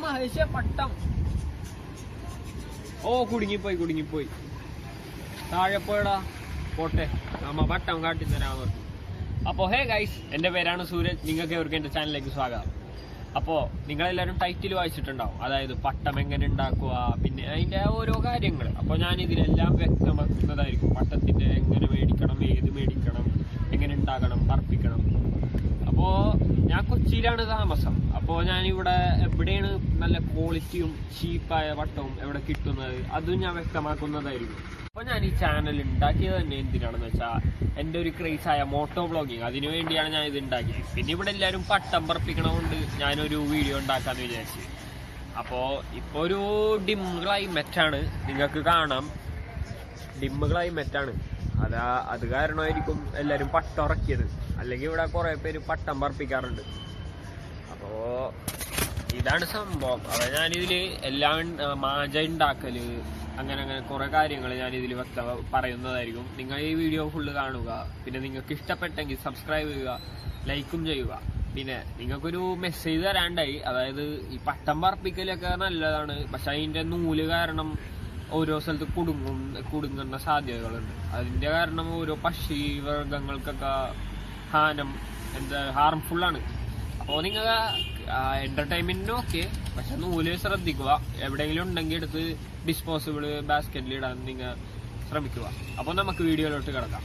മഹേഷ പട്ടം. ഓ കുടുങ്ങിപ്പോയി. താഴെ പോയടാ പോട്ടെ, നമ്മ പട്ടം കാട്ടിത്തരാൻ പറഞ്ഞു. അപ്പോൾ ഹേ ഗൈസ്, എൻ്റെ പേരാണ് സൂരജ്. നിങ്ങൾക്ക് അവർക്ക് എൻ്റെ ചാനലിലേക്ക് സ്വാഗതം. അപ്പോൾ നിങ്ങളെല്ലാവരും ടൈറ്റിൽ വായിച്ചിട്ടുണ്ടാവും, അതായത് പട്ടം എങ്ങനെ ഉണ്ടാക്കുക, പിന്നെ അതിൻ്റെ ഓരോ കാര്യങ്ങൾ. അപ്പോൾ ഞാനിതിലെല്ലാം വ്യക്തമാക്കുന്നതായിരിക്കും. പട്ടത്തിൻ്റെ എങ്ങനെ മേടിക്കണം, ഏത് മേടിക്കണം, എങ്ങനെ ഉണ്ടാക്കണം, പറപ്പിക്കണം. അപ്പോൾ ഞാൻ കൊച്ചിയിലാണ് താമസം. അപ്പോൾ ഞാനിവിടെ എവിടെയാണ് നല്ല ക്വാളിറ്റിയും ചീപ്പായ പട്ടവും എവിടെ കിട്ടുന്നത് അതും ഞാൻ വ്യക്തമാക്കുന്നതായിരിക്കും. അപ്പോൾ ഞാൻ ഈ ചാനൽ ഉണ്ടാക്കിയത് തന്നെ എന്തിനാണെന്ന് വെച്ചാൽ എൻ്റെ ഒരു ക്രേസായ മോട്ടോ വ്ളോഗിങ്, അതിനു വേണ്ടിയാണ് ഞാൻ ഇത് ഉണ്ടാക്കിയത്. പിന്നെ ഇവിടെ എല്ലാവരും പട്ടം പറപ്പിക്കണതുകൊണ്ട് ഞാനൊരു വീഡിയോ ഉണ്ടാക്കാമെന്ന് വിചാരിച്ചു. അപ്പോൾ ഇപ്പോൾ ഒരു ഡിം ക്ലൈമറ്റാണ്, നിങ്ങൾക്ക് കാണാം, ഡിം ക്ലൈമറ്റാണ്. അത് കാരണമായിരിക്കും എല്ലാവരും പട്ടം ഇറക്കിയത്. അല്ലെങ്കിൽ ഇവിടെ കുറേ പേര് പട്ടം പറപ്പിക്കാറുണ്ട്. അപ്പോൾ ഇതാണ് സംഭവം. അപ്പോൾ ഞാനിതിൽ എല്ലാം മാജ ഉണ്ടാക്കല് അങ്ങനെ കുറേ കാര്യങ്ങൾ ഞാനിതിൽ പറയുന്നതായിരിക്കും. നിങ്ങൾ ഈ വീഡിയോ ഫുള്ള് കാണുക. പിന്നെ നിങ്ങൾക്ക് ഇഷ്ടപ്പെട്ടെങ്കിൽ സബ്സ്ക്രൈബ് ചെയ്യുക, ലൈക്കും ചെയ്യുക. പിന്നെ നിങ്ങൾക്കൊരു മെസ്സേജ് തരാണ്ടായി, അതായത് ഈ പട്ടം പറപ്പിക്കലൊക്കെ നല്ലതാണ്, പക്ഷെ അതിൻ്റെ നൂല് കാരണം ഓരോ സ്ഥലത്ത് കുടുങ്ങുന്ന സാധ്യതകളുണ്ട്. അതിൻ്റെ കാരണം ഓരോ പക്ഷി വർഗങ്ങൾക്കൊക്കെ ഹാർംഫുള്ളാണ്. അപ്പോൾ നിങ്ങൾ എൻ്റർടൈൻമെൻറ്റിനും ഓക്കെ, പക്ഷെ നൂല് ശ്രദ്ധിക്കുക. എവിടെയെങ്കിലും ഉണ്ടെങ്കിൽ എടുത്ത് ഡിസ്പോസിബിൾ ബാസ്ക്കറ്റിൽ ഇടാൻ നിങ്ങൾ ശ്രമിക്കുക. അപ്പോൾ നമുക്ക് വീഡിയോയിലോട്ട് കിടക്കാം.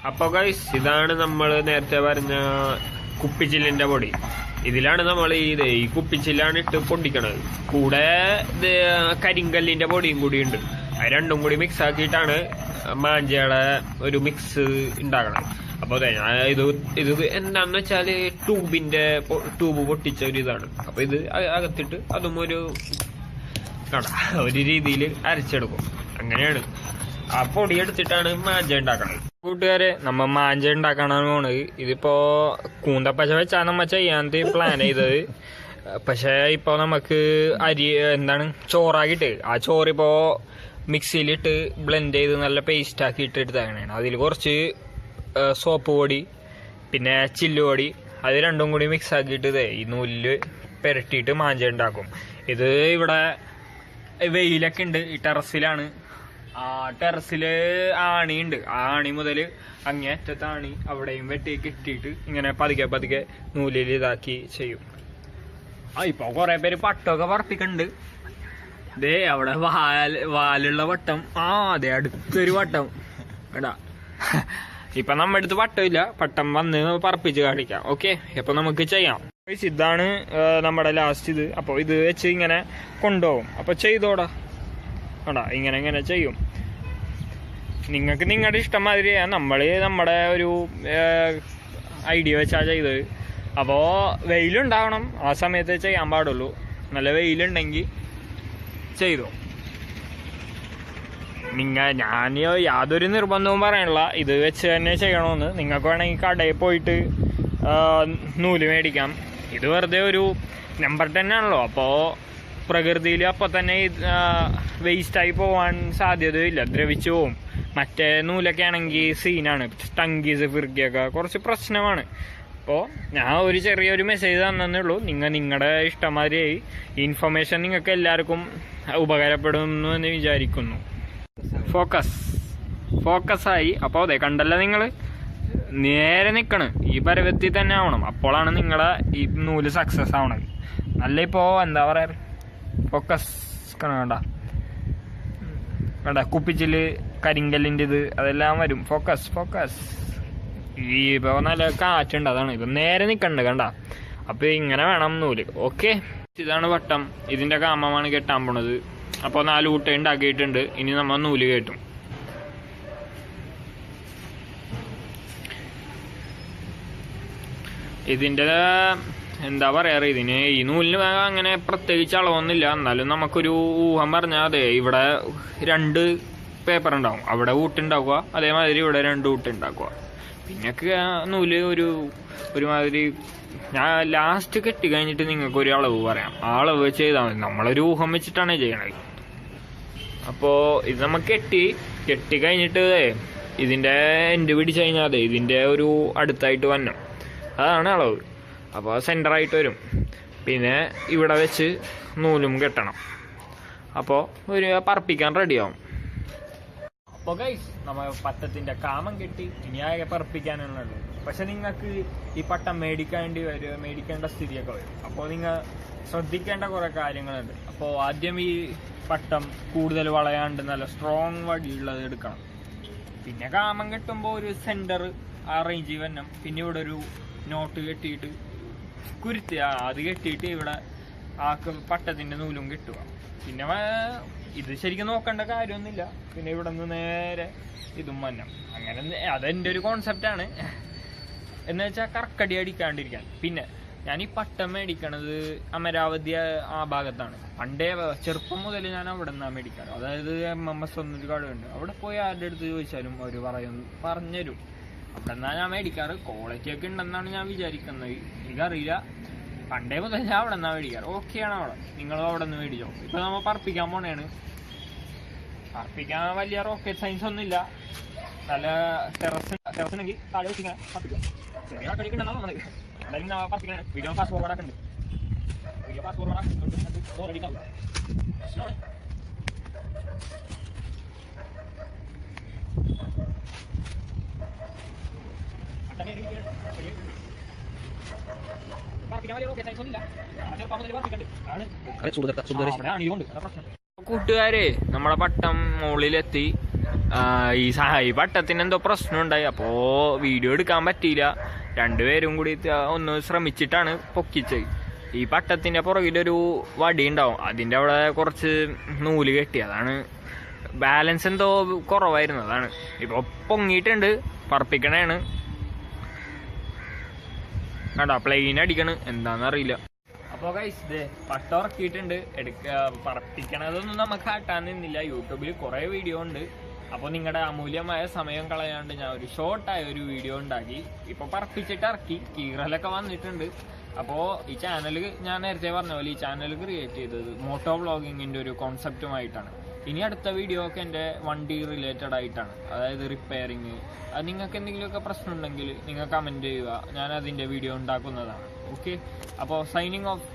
അപ്പോൾ ഗൈസ്, ഇതാണ് നമ്മൾ നേരത്തെ പറഞ്ഞ കുപ്പിച്ചില്ലിൻ്റെ പൊടി. ഇതിലാണ് നമ്മൾ ഈ കുപ്പിച്ചില്ലാണ് ഇട്ട് പൊടിക്കണത്. കൂടെ കരിങ്കല്ലിൻ്റെ പൊടിയും കൂടിയുണ്ട്. അത് രണ്ടും കൂടി മിക്സ് ആക്കിയിട്ടാണ് മാഞ്ചയുടെ ഒരു മിക്സ് ഉണ്ടാക്കണം. അപ്പോൾ ഇത് എന്താന്ന് വെച്ചാല് ട്യൂബ് പൊട്ടിച്ച ഒരു ഇതാണ്. അപ്പൊ ഇത് അകത്തിട്ട് അതും ഒരു രീതിയിൽ അരച്ചെടുക്കും. അങ്ങനെയാണ് ആ പൊടി എടുത്തിട്ടാണ് മാഞ്ച ഉണ്ടാക്കണത്. കൂട്ടുകാരെ, നമ്മ മാഞ്ച ഉണ്ടാക്കാനാണ് പോണത്. ഇതിപ്പോ കൂന്തപ്പശ വെച്ചാണ് നമ്മ ചെയ്യാൻ പ്ലാൻ ചെയ്തത്. പക്ഷെ ഇപ്പൊ നമുക്ക് ചോറാക്കിയിട്ട് ആ ചോറിപ്പോ മിക്സിയിലിട്ട് ബ്ലെൻഡ് ചെയ്ത് നല്ല പേസ്റ്റ് ആക്കിയിട്ട് എടുത്താകണേണ്. അതിൽ കുറച്ച് സോപ്പ് പൊടി പിന്നെ ചില്ലുപൊടി അത് രണ്ടും കൂടി മിക്സ് ആക്കിയിട്ട് ഈ നൂലില് പുരട്ടിയിട്ട് മാഞ്ച ഉണ്ടാക്കും. ഇത് ഇവിടെ വെയിലൊക്കെ ഉണ്ട്. ഈ ടെറസിലാണ്. ആ ടെറസില് ആണിയുണ്ട്. ആ ആണി മുതൽ അങ്ങേറ്റത്തെ ആണി അവിടെയും വെട്ടി കെട്ടിയിട്ട് ഇങ്ങനെ പതുക്കെ നൂലിൽ ഇതാക്കി ചെയ്യും. ഇപ്പൊ കുറെ പേര് പട്ടമൊക്കെ പറപ്പിക്കുന്നുണ്ട്. ദേ അവിടെ വാലുള്ള വട്ടം. അതെ അടുത്തൊരു വട്ടം എടാ. ഇപ്പൊ നമ്മുടെ അടുത്ത് പട്ടമില്ല, പട്ടം വന്ന് പറപ്പിച്ച് കാണിക്കാം. ഓക്കെ, അപ്പൊ നമുക്ക് ചെയ്യാം. ഇതാണ് നമ്മുടെ ലാസ്റ്റ് ഇത്. അപ്പൊ ഇത് വെച്ച് ഇങ്ങനെ കൊണ്ടുപോകും. അപ്പൊ ചെയ്തോടാ ഇങ്ങനെ ചെയ്യും. നിങ്ങൾക്ക് നിങ്ങളുടെ ഇഷ്ടം മാതിരി നമ്മുടെ ഒരു ഐഡിയ വെച്ചാ ചെയ്തത്. അപ്പോ വെയിലുണ്ടാവണം, ആ സമയത്ത് ചെയ്യാൻ പാടുള്ളൂ. നല്ല വെയിലുണ്ടെങ്കിൽ ചെയ്തോ. ഞാൻ യാതൊരു നിർബന്ധവും പറയണില്ല, ഇത് വെച്ച് തന്നെ ചെയ്യണമെന്ന്. നിങ്ങൾക്ക് വേണമെങ്കിൽ കടയിൽ പോയിട്ട് നൂല് മേടിക്കാം. ഇത് വെറുതെ ഒരു നമ്പർ 10 ആണല്ലോ. അപ്പോൾ പ്രകൃതിയിൽ അപ്പോൾ തന്നെ വേസ്റ്റായി പോവാൻ സാധ്യതയില്ല, ദ്രവിച്ചു പോവും. മറ്റേ നൂലൊക്കെ ആണെങ്കിൽ സീനാണ്, ടങ്കീസ് ഫിർക്കിയൊക്കെ കുറച്ച് പ്രശ്നമാണ്. അപ്പോൾ ഞാൻ ഒരു ചെറിയൊരു മെസ്സേജ് തന്നേ ഉള്ളൂ. നിങ്ങളുടെ ഇഷ്ടമാതിരിയായി. ഈ ഇൻഫർമേഷൻ നിങ്ങൾക്ക് എല്ലാവർക്കും ഉപകാരപ്പെടുന്നു എന്ന് വിചാരിക്കുന്നു. ഫോക്കസായി. അപ്പോൾ അതെ കണ്ടല്ലോ, നിങ്ങൾ നേരെ നിൽക്കണം, ഈ പരുവത്തിൽ തന്നെ ആവണം. അപ്പോഴാണ് നിങ്ങളെ ഈ നൂല് സക്സസ് ആവണത്. നല്ല ഇപ്പോൾ എന്താ പറയാ, ഫോക്കസ് വേണ്ട കുപ്പിച്ചില് കരിങ്കല്ലിൻ്റെ ഇത് അതെല്ലാം വരും. ഫോക്കസ്. ഈ ഇപ്പോൾ നല്ല കാറ്റുണ്ട്, അതാണ്. ഇപ്പം നേരെ നിൽക്കണ്ട് കണ്ട. അപ്പോൾ ഇങ്ങനെ വേണം നൂല്. ഓക്കെ, ഇതാണ് വട്ടം. ഇതിൻ്റെ കാമമാണ് കെട്ടാൻ പോണത്. അപ്പോൾ 4 കൂട്ട ഉണ്ടാക്കിയിട്ടുണ്ട്. ഇനി നമ്മൾ നൂല് കെട്ടും. ഇതിൻ്റെ എന്താ പറയാറ്, ഇതിന് ഈ നൂലിന് അങ്ങനെ പ്രത്യേകിച്ച് അളവൊന്നുമില്ല. എന്നാലും നമുക്കൊരു ഊഹം പറഞ്ഞാൽ അതെ, ഇവിടെ 2 പേപ്പർ ഉണ്ടാവും, അവിടെ ഊട്ടുണ്ടാക്കുക, അതേമാതിരി ഇവിടെ 2 ഊട്ടുണ്ടാക്കുക. പിന്നൊക്കെ നൂല് ഒരുമാതിരി ഞാൻ ലാസ്റ്റ് കെട്ടി കഴിഞ്ഞിട്ട് നിങ്ങൾക്ക് ഒരു അളവ് പറയാം. ആ അളവ് ചെയ്താൽ മതി. നമ്മളൊരു ഊഹം വെച്ചിട്ടാണ് ചെയ്യണത്. അപ്പോൾ ഇത് നമുക്ക് കെട്ടി കഴിഞ്ഞിട്ട് ഇതിൻ്റെ എൻഡ് പിടിച്ച് കഴിഞ്ഞാൽ അതെ ഇതിൻ്റെ ഒരു അടുത്തായിട്ട് വന്നു, അതാണ് അളവ്. അപ്പോൾ സെൻറ്ററായിട്ട് വരും. പിന്നെ ഇവിടെ വെച്ച് നൂലും കെട്ടണം. അപ്പോൾ ഒരു പറപ്പിക്കാൻ റെഡിയാവും. അപ്പോൾ ഗൈസ് നമ്മൾ പട്ടത്തിൻ്റെ കാമം കെട്ടി ഇനി ആകെ പറപ്പിക്കാനുള്ളത്. പക്ഷെ നിങ്ങൾക്ക് ഈ പട്ടം മേടിക്കേണ്ട സ്ഥിതിയൊക്കെ വരും. അപ്പോൾ നിങ്ങൾ ശ്രദ്ധിക്കേണ്ട കുറേ കാര്യങ്ങളുണ്ട്. അപ്പോൾ ആദ്യം ഈ പട്ടം കൂടുതൽ വളയാണ്ട് നല്ല സ്ട്രോങ് വടിയുള്ളത് എടുക്കണം. പിന്നെ കാമം കെട്ടുമ്പോൾ ഒരു സെൻറ്റർ അറേഞ്ച് ചെയ്യണം. പിന്നെ ഇവിടെ ഒരു നോട്ട് കെട്ടിയിട്ട് കുരുത്തുക, അത് കെട്ടിയിട്ട് ഇവിടെ ആ പട്ടത്തിൻ്റെ നൂലും കെട്ടുക. പിന്നെ ഇത് ശരിക്കും നോക്കേണ്ട കാര്യമൊന്നുമില്ല. പിന്നെ ഇവിടെ നിന്ന് നേരെ ഇതും മന്നം. അങ്ങനെ അതെൻ്റെ ഒരു കോൺസെപ്റ്റാണ്. എന്ന് വെച്ചാൽ കറക്കടി അടിക്കാണ്ടിരിക്കാൻ. പിന്നെ ഞാൻ ഈ പട്ടം മേടിക്കണത് അമരാവതി ആ ഭാഗത്താണ്. പണ്ടേ ചെറുപ്പം മുതൽ ഞാൻ അവിടെ നിന്നാണ് മേടിക്കാറ്. അതായത് MMS എന്നൊരു കടയുണ്ട്. അവിടെ പോയി ആരുടെ അടുത്ത് ചോദിച്ചാലും അവർ പറഞ്ഞുതരും. അവിടെ നിന്നാണ് ഞാൻ മേടിക്കാറ്. ക്വാളിറ്റി ഒക്കെ ഉണ്ടെന്നാണ് ഞാൻ വിചാരിക്കുന്നത്. എനിക്കറിയില്ല. പണ്ടേ മുതൽ ഞാൻ അവിടെ നിന്നാണ് മേടിക്കാറ്. ഓക്കെയാണ് അവിടെ. നിങ്ങളും അവിടെ നിന്ന് മേടിച്ചോ. ഇപ്പം നമ്മൾ പറപ്പിക്കാൻ പോണേണ്. പറപ്പിക്കാൻ വലിയ റോക്കറ്റ് സയൻസ് ഒന്നുമില്ല. നല്ല ടെറസിനെങ്കിൽ താഴെ വെച്ചിങ്ങനെ പറപ്പിക്കാം. ചെറിയ കടിക്ക് ഉണ്ടെന്നാണ് പറഞ്ഞത്. എന്തായാലും ഞാൻ പറപ്പിക്കാൻ വീഡിയോ ഫാസ്റ്റ് ഫോർവേഡ് ആക്കുന്നുണ്ട്. വീഡിയോ ഫാസ്റ്റ് ഫോർവേഡ് ആക്കുന്നുണ്ട്. ഓൾറെഡി കൂട്ടുകാരെ, നമ്മളെ പട്ടം മുകളിലെത്തി. ഈ പട്ടത്തിന് എന്തോ പ്രശ്നമുണ്ടായി. അപ്പോൾ വീഡിയോ എടുക്കാൻ പറ്റിയില്ല. രണ്ടുപേരും കൂടി ഒന്ന് ശ്രമിച്ചിട്ടാണ് പൊക്കിച്ചത്. ഈ പട്ടത്തിന്റെ പുറകിലൊരു വടി ഉണ്ടാവും. അതിന്റെ അവിടെ കുറച്ച് നൂല് കെട്ടി. അതാണ് ബാലൻസ് എന്തോ കുറവായിരുന്നു. അതാണ് ഇപ്പോൾ പൊങ്ങിയിട്ടുണ്ട്. പറപ്പിക്കണേണ്. കണ്ടോ, പ്ലെയിൻ അടിക്കണ്. എന്താണെന്നറിയില്ല. അപ്പോൾ ഗൈസ് ഇത് പട്ടം ഇറക്കിയിട്ടുണ്ട്. പറപ്പിക്കണതൊന്നും നമുക്ക് കാട്ടാൻ നിന്നില്ല. യൂട്യൂബിൽ കുറേ വീഡിയോ ഉണ്ട്. അപ്പോൾ നിങ്ങളുടെ അമൂല്യമായ സമയം കളയാണ്ട് ഞാൻ ഒരു ഷോർട്ടായ ഒരു വീഡിയോ ഉണ്ടാക്കി. ഇപ്പോൾ പറപ്പിച്ചിട്ട് ഇറക്കി. കീറലൊക്കെ വന്നിട്ടുണ്ട്. അപ്പോൾ ഈ ചാനൽ ഞാൻ നേരത്തെ പറഞ്ഞ പോലെ ഈ ചാനൽ ക്രിയേറ്റ് ചെയ്തത് മോട്ടോ വ്ളോഗിങ്ങിൻ്റെ ഒരു കോൺസെപ്റ്റുമായിട്ടാണ്. ഇനി അടുത്ത വീഡിയോ ഒക്കെ എൻ്റെ വണ്ടി റിലേറ്റഡ് ആയിട്ടാണ്. അതായത് റിപ്പയറിങ്. അത് നിങ്ങൾക്ക് എന്തെങ്കിലുമൊക്കെ പ്രശ്നം ഉണ്ടെങ്കിൽ നിങ്ങൾ കമൻറ്റ് ചെയ്യുക. ഞാൻ അതിൻ്റെ വീഡിയോ ഉണ്ടാക്കുന്നതാണ്. ഓക്കെ, അപ്പോൾ സൈനിങ് ഓഫ്.